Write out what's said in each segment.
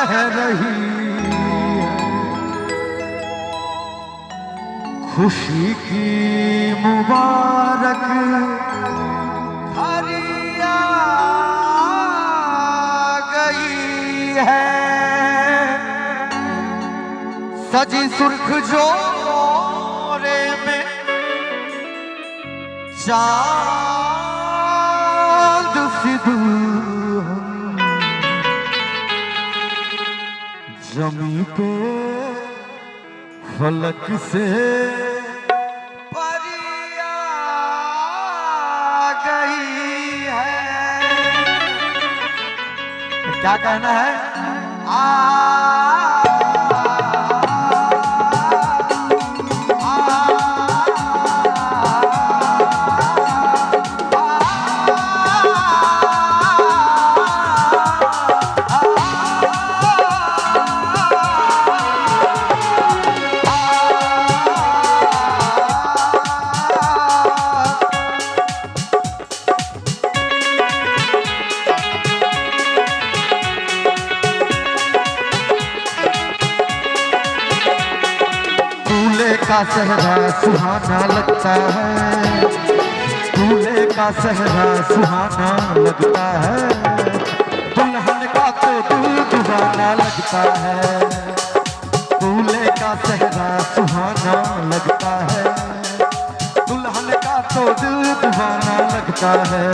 कह रही है, खुशी की मुबारक घड़ी आ गई है। सजी सुर्ख जोरे में चांद सी दुल्हन जमी पे फलक से परी आ गई है। तो क्या कहना है? का सहरा सुहाना लगता है, दूल्हे का सहरा सुहाना लगता है, दुल्हन का तो दिल दीवाना लगता है। दूल्हे का सहरा सुहाना लगता है, दुल्हन का तो दिल दीवाना लगता है।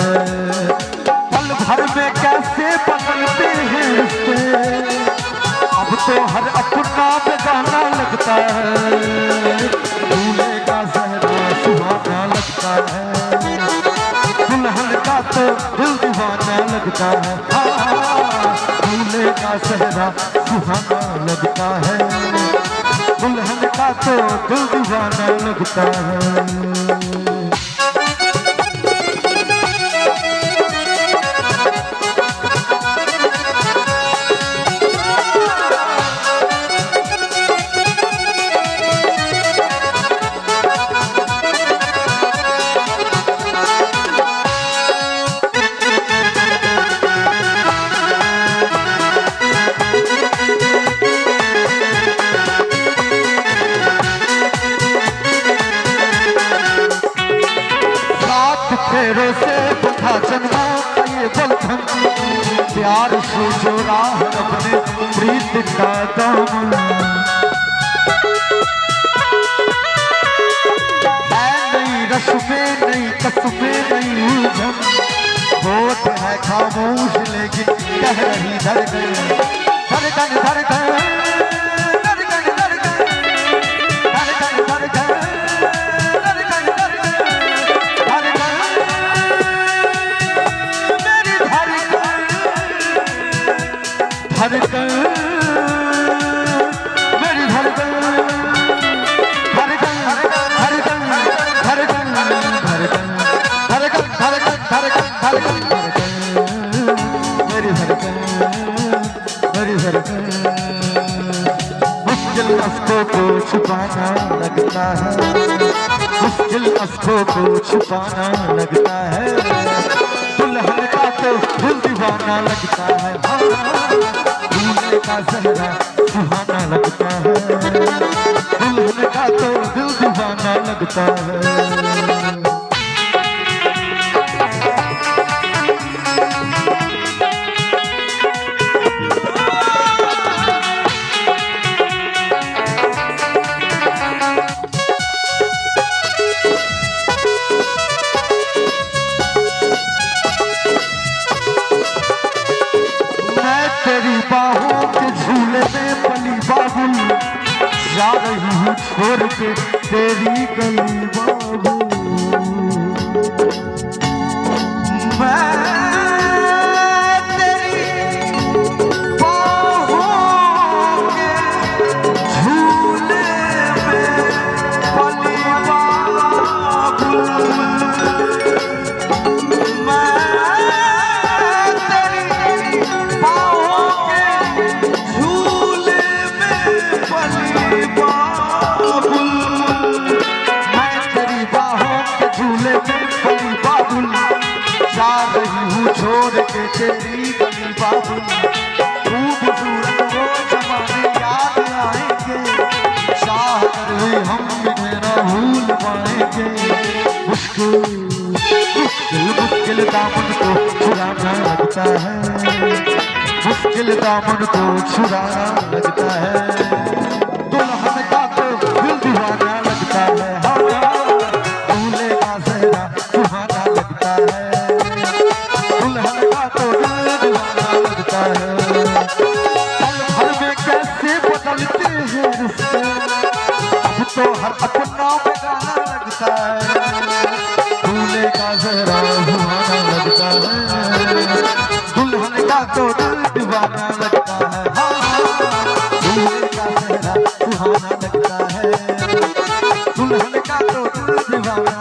पल भर में कैसे बदलते हैं रिश्ते, अब तो हर अपना बेगाना लगता है। दूल्हे का सहरा सुहाना लगता है, दुल्हन का तो दिल दीवाना लगता है। दूल्हे का सहरा सुहाना लगता है, दुल्हन का तो दिल दीवाना लगता है। फेरों से बंधा जन्मा ये बंधन, प्यार से जोड़ा है अपने प्रीत का दामन। है नई रस्में नई कस्में नई उलझन, होठ है खामोश लेकिन कह रही धड़कन धड़कन धड़कन धड़कन मेरी धड़कन धड़कन धड़कन धड़कन धड़कन धड़कन धड़कन धड़कन धड़कन मेरी धड़कन मेरी धड़कन। मुश्किल अफ्तों को छुपाना लगता है, मुश्किल अफ्तों को छुपाना लगता है, दुल्हन का तो दिल दीवाना लगता है। दूल्हे का सहरा सुहाना लगता है, दुल्हन का तो दिल दीवाना लगता है। तेरी बाहों के झूले में पली बाबुल, जा रही हूँ छोड़ के तेरी गली बाबुल। मैं तेरी बाहों के झूले में पली बाबुल, जा रही हूँ छोड़ के तेरी गली बाबुल। खूबसूरत वो हम इन्हें ना भूल पाएंगे। मुश्किल मुश्किल मुश्किल दामन को छुड़ाना लगता है, मुश्किल दामन को छुड़ाना लगता है। दुल्हन का तो दिल दीवाना लगता है, दूल्हे का सेहरा सुहाना लगता है। दुल्हन का तो दिल दीवाना लगता है। पल भर में कैसे बदलते हैं रिश्ते, अब तो हर अपना बेगाना लगता है। दूल्हे का सेहरा सुहाना लगता है, दुल्हन का तो दिल दीवाना लगता है। दूल्हे का सेहरा सुहाना लगता है, दुल्हन का तो दिल दीवाना